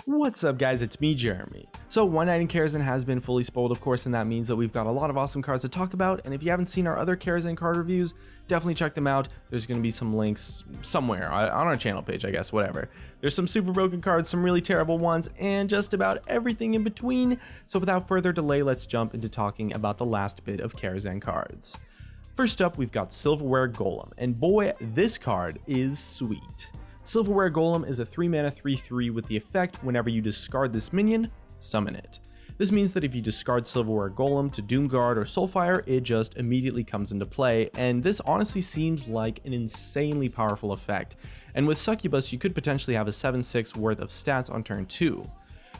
What's up guys, it's me Jeremy. So One Night in Karazhan has been fully spoiled of course, and that means that we've got a lot of awesome cards to talk about, and if you haven't seen our other Karazhan card reviews, definitely check them out. There's going to be some links somewhere on our channel page, I guess, whatever. There's some super broken cards, some really terrible ones, and just about everything in between. So without further delay, let's jump into talking about the last bit of Karazhan cards. First up, we've got Silverware Golem, and boy, this card is sweet. Silverware Golem is a 3-mana 3/3 with the effect whenever you discard this minion, summon it. This means that if you discard Silverware Golem to Doomguard or Soulfire, it just immediately comes into play, and this honestly seems like an insanely powerful effect. And with Succubus, you could potentially have a 7/6 worth of stats on turn 2.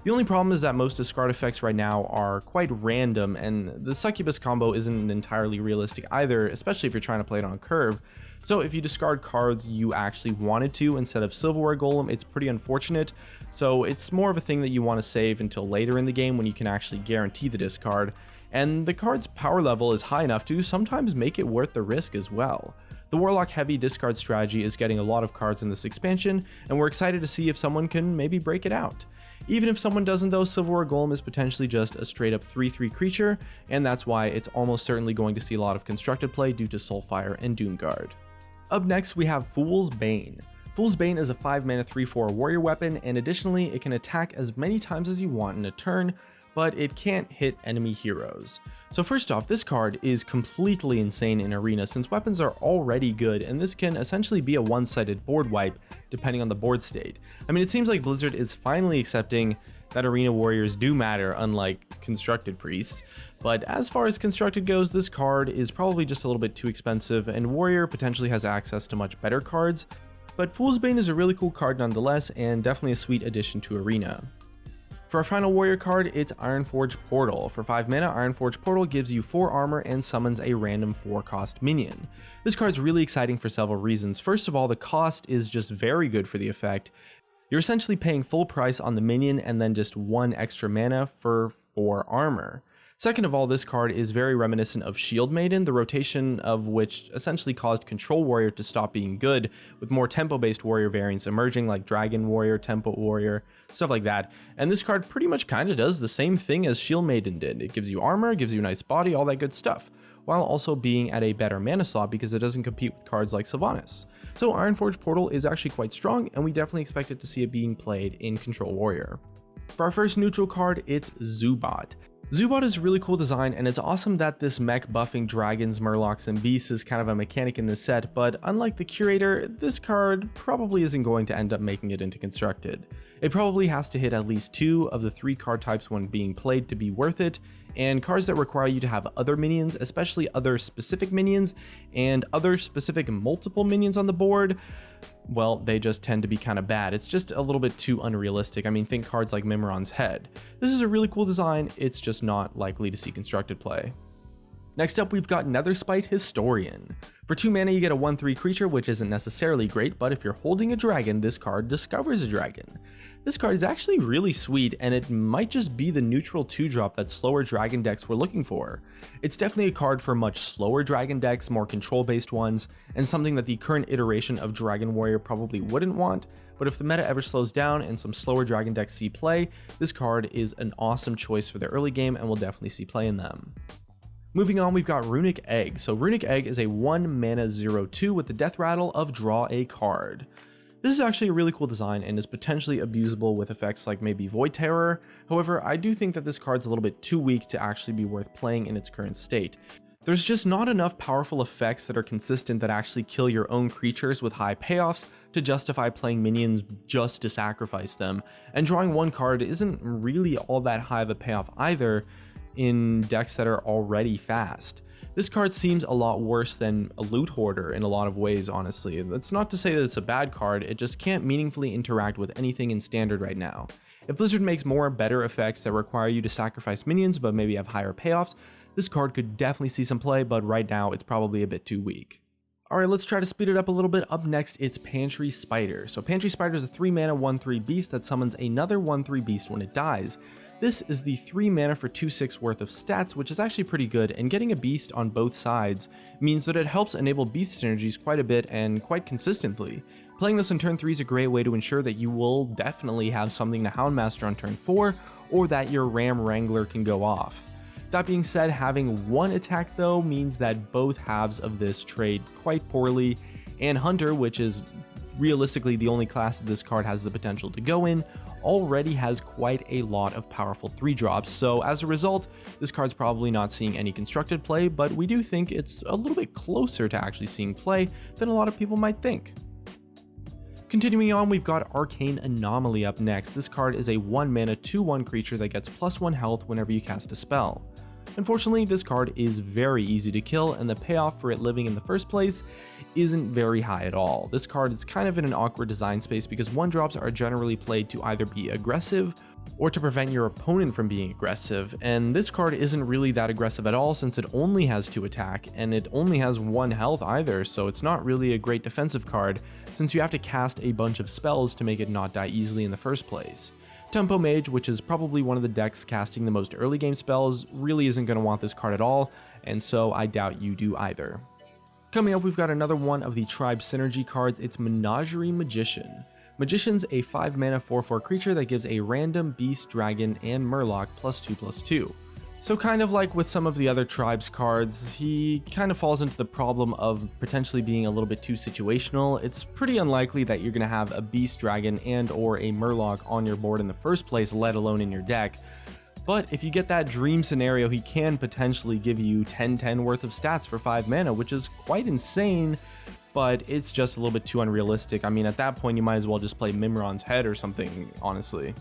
The only problem is that most discard effects right now are quite random, and the Succubus combo isn't entirely realistic either, especially if you're trying to play it on curve. So if you discard cards you actually wanted to instead of Silverware Golem, it's pretty unfortunate. So it's more of a thing that you want to save until later in the game when you can actually guarantee the discard. And the card's power level is high enough to sometimes make it worth the risk as well. The Warlock heavy discard strategy is getting a lot of cards in this expansion, and we're excited to see if someone can maybe break it out. Even if someone doesn't though, Silverware Golem is potentially just a straight up 3/3 creature, and that's why it's almost certainly going to see a lot of constructed play due to Soulfire and Doomguard. Up next we have Fool's Bane. Fool's Bane is a 5-mana 3/4 warrior weapon, and additionally it can attack as many times as you want in a turn, but it can't hit enemy heroes. So first off, this card is completely insane in Arena since weapons are already good, and this can essentially be a one-sided board wipe depending on the board state. I mean, it seems like Blizzard is finally accepting that Arena warriors do matter, unlike constructed priests. But as far as constructed goes, this card is probably just a little bit too expensive, and Warrior potentially has access to much better cards. But Fool's Bane is a really cool card nonetheless, and definitely a sweet addition to Arena. For our final warrior card, it's Ironforge Portal. For 5 mana, Ironforge Portal gives you 4 armor and summons a random 4-cost minion. This card's really exciting for several reasons. First of all, the cost is just very good for the effect. You're essentially paying full price on the minion and then just 1 extra mana for 4 armor. Second of all, this card is very reminiscent of Shield Maiden, the rotation of which essentially caused Control Warrior to stop being good, with more tempo-based warrior variants emerging like Dragon Warrior, Tempo Warrior, stuff like that. And this card pretty much kind of does the same thing as Shield Maiden did. It gives you armor, gives you a nice body, all that good stuff, while also being at a better mana slot because it doesn't compete with cards like Sylvanas. So Ironforge Portal is actually quite strong, and we definitely expected to see it being played in Control Warrior. For our first neutral card, it's Zubot. Zubot is a really cool design, and it's awesome that this mech buffing dragons, murlocs, and beasts is kind of a mechanic in this set, but unlike the Curator, this card probably isn't going to end up making it into constructed. It probably has to hit at least 2 of the 3 card types when being played to be worth it, and cards that require you to have other minions, especially other specific minions, and other specific multiple minions on the board, well, they just tend to be kind of bad. It's just a little bit too unrealistic. I mean, think cards like Mimiron's Head. This is a really cool design, it's just not likely to see constructed play. Next up, we've got Netherspite Historian. For 2 mana, you get a 1/3 creature, which isn't necessarily great, but if you're holding a dragon, this card discovers a dragon. This card is actually really sweet, and it might just be the neutral 2-drop that slower dragon decks were looking for. It's definitely a card for much slower dragon decks, more control-based ones, and something that the current iteration of Dragon Warrior probably wouldn't want, but if the meta ever slows down and some slower dragon decks see play, this card is an awesome choice for the early game and will definitely see play in them. Moving on, we've got Runic Egg. So Runic Egg is a 1 mana 0/2 with the death rattle of draw a card. This is actually a really cool design and is potentially abusable with effects like maybe Void Terror. However, I do think that this card's a little bit too weak to actually be worth playing in its current state. There's just not enough powerful effects that are consistent that actually kill your own creatures with high payoffs to justify playing minions just to sacrifice them. And drawing 1 card isn't really all that high of a payoff either in decks that are already fast. This card seems a lot worse than a Loot Hoarder in a lot of ways, honestly. That's not to say that it's a bad card, it just can't meaningfully interact with anything in Standard right now. If Blizzard makes more better effects that require you to sacrifice minions but maybe have higher payoffs, this card could definitely see some play, but right now it's probably a bit too weak. Alright, let's try to speed it up a little bit. Up next, it's Pantry Spider. So Pantry Spider is a 3 mana 1/3 beast that summons another 1/3 beast when it dies. This is the 3 mana for 2/6 worth of stats, which is actually pretty good, and getting a beast on both sides means that it helps enable beast synergies quite a bit and quite consistently. Playing this on turn 3 is a great way to ensure that you will definitely have something to Houndmaster on turn 4, or that your Ram Wrangler can go off. That being said, having one attack though means that both halves of this trade quite poorly, and Hunter, which is realistically the only class that this card has the potential to go in, already has quite a lot of powerful 3-drops, so as a result, this card's probably not seeing any constructed play, but we do think it's a little bit closer to actually seeing play than a lot of people might think. Continuing on, we've got Arcane Anomaly up next. This card is a 1 mana 2/1 creature that gets +1 health whenever you cast a spell. Unfortunately, this card is very easy to kill, and the payoff for it living in the first place isn't very high at all. This card is kind of in an awkward design space because 1-drops are generally played to either be aggressive or to prevent your opponent from being aggressive, and this card isn't really that aggressive at all since it only has 2 attack, and it only has 1 health either, so it's not really a great defensive card since you have to cast a bunch of spells to make it not die easily in the first place. Tempo Mage, which is probably one of the decks casting the most early game spells, really isn't going to want this card at all, and so I doubt you do either. Coming up, we've got another one of the Tribe Synergy cards. It's Menagerie Magician. Magician's a 5 mana 4/4 creature that gives a random beast, dragon, and murloc +2/+2. So kind of like with some of the other Tribes cards, he kind of falls into the problem of potentially being a little bit too situational. It's pretty unlikely that you're going to have a beast, dragon, and or a murloc on your board in the first place, let alone in your deck. But if you get that dream scenario, he can potentially give you 10/10 worth of stats for 5 mana, which is quite insane, but it's just a little bit too unrealistic. I mean, at that point, you might as well just play Mimron's Head or something, honestly.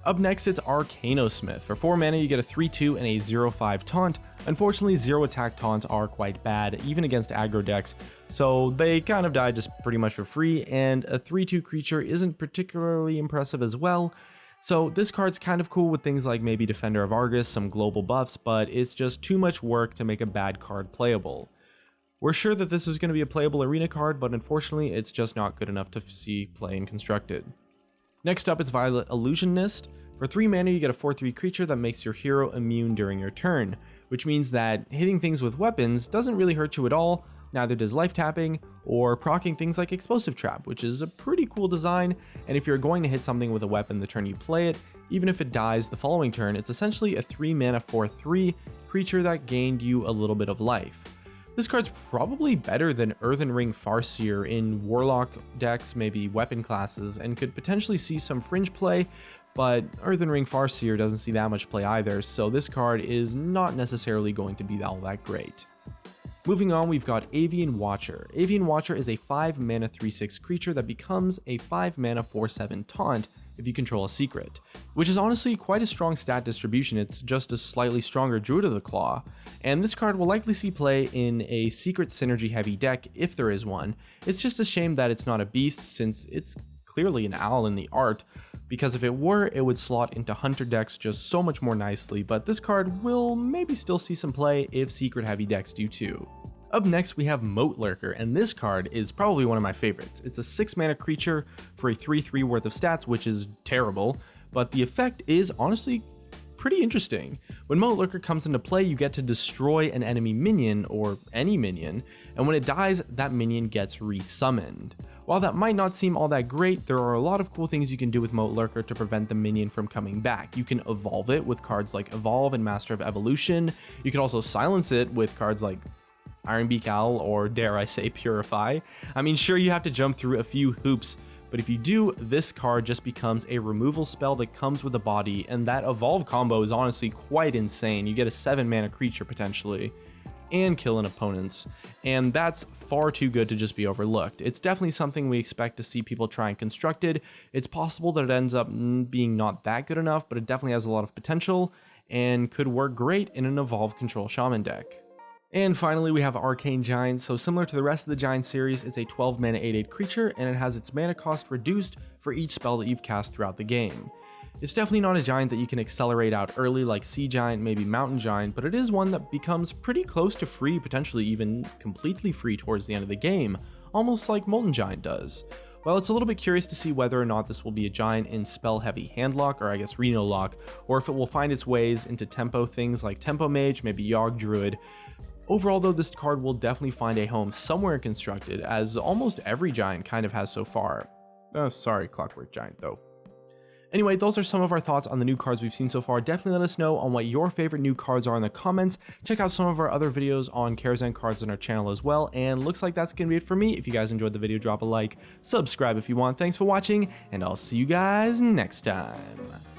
Up next, it's Arcanosmith. For 4 mana, you get a 3/2 and a 0/5 taunt. Unfortunately, 0 attack taunts are quite bad, even against aggro decks, so they kind of die just pretty much for free, and a 3/2 creature isn't particularly impressive as well. So this card's kind of cool with things like maybe Defender of Argus, some global buffs, but it's just too much work to make a bad card playable. We're sure that this is going to be a playable arena card, but unfortunately it's just not good enough to see play in Constructed. Next up, it's Violet Illusionist. For 3 mana, you get a 4/3 creature that makes your hero immune during your turn, which means that hitting things with weapons doesn't really hurt you at all, neither does life tapping or proccing things like Explosive Trap, which is a pretty cool design, and if you're going to hit something with a weapon the turn you play it, even if it dies the following turn, it's essentially a 3 mana 4/3 creature that gained you a little bit of life. This card's probably better than Earthen Ring Farseer in Warlock decks, maybe weapon classes, and could potentially see some fringe play, but Earthen Ring Farseer doesn't see that much play either, so this card is not necessarily going to be all that great. Moving on, we've got Avian Watcher. Avian Watcher is a 5 mana 3/6 creature that becomes a 5 mana 4/7 taunt if you control a secret, which is honestly quite a strong stat distribution. It's just a slightly stronger Druid of the Claw, and this card will likely see play in a secret synergy heavy deck if there is one. It's just a shame that it's not a beast since it's clearly an owl in the art, because if it were, it would slot into hunter decks just so much more nicely, but this card will maybe still see some play if secret heavy decks do too. Up next, we have Mote Lurker, and this card is probably one of my favorites. It's a 6 mana creature for a 3/3 worth of stats, which is terrible, but the effect is honestly pretty interesting. When Mote Lurker comes into play, you get to destroy an enemy minion, or any minion, and when it dies, that minion gets resummoned. While that might not seem all that great, there are a lot of cool things you can do with Mote Lurker to prevent the minion from coming back. You can evolve it with cards like Evolve and Master of Evolution. You can also silence it with cards like Ironbeak Owl, or dare I say Purify. I mean, sure, you have to jump through a few hoops, but if you do, this card just becomes a removal spell that comes with the body, and that Evolve combo is honestly quite insane. You get a 7 mana creature potentially, and kill an opponent's, and that's far too good to just be overlooked. It's definitely something we expect to see people try and Constructed. It's possible that it ends up being not that good enough, but it definitely has a lot of potential, and could work great in an Evolve Control Shaman deck. And finally, we have Arcane Giant. So similar to the rest of the Giant series, it's a 12 mana 8/8 creature, and it has its mana cost reduced for each spell that you've cast throughout the game. It's definitely not a giant that you can accelerate out early like Sea Giant, maybe Mountain Giant, but it is one that becomes pretty close to free, potentially even completely free towards the end of the game, almost like Molten Giant does. Well, it's a little bit curious to see whether or not this will be a giant in spell-heavy handlock, or I guess Reno lock, or if it will find its ways into tempo things like Tempo Mage, maybe Yogg Druid. Overall though, this card will definitely find a home somewhere in Constructed, as almost every giant kind of has so far. Sorry, Clockwork Giant though. Anyway, those are some of our thoughts on the new cards we've seen so far. Definitely let us know on what your favorite new cards are in the comments. Check out some of our other videos on Karazhan cards on our channel as well. And looks like that's going to be it for me. If you guys enjoyed the video, drop a like, subscribe if you want. Thanks for watching, and I'll see you guys next time.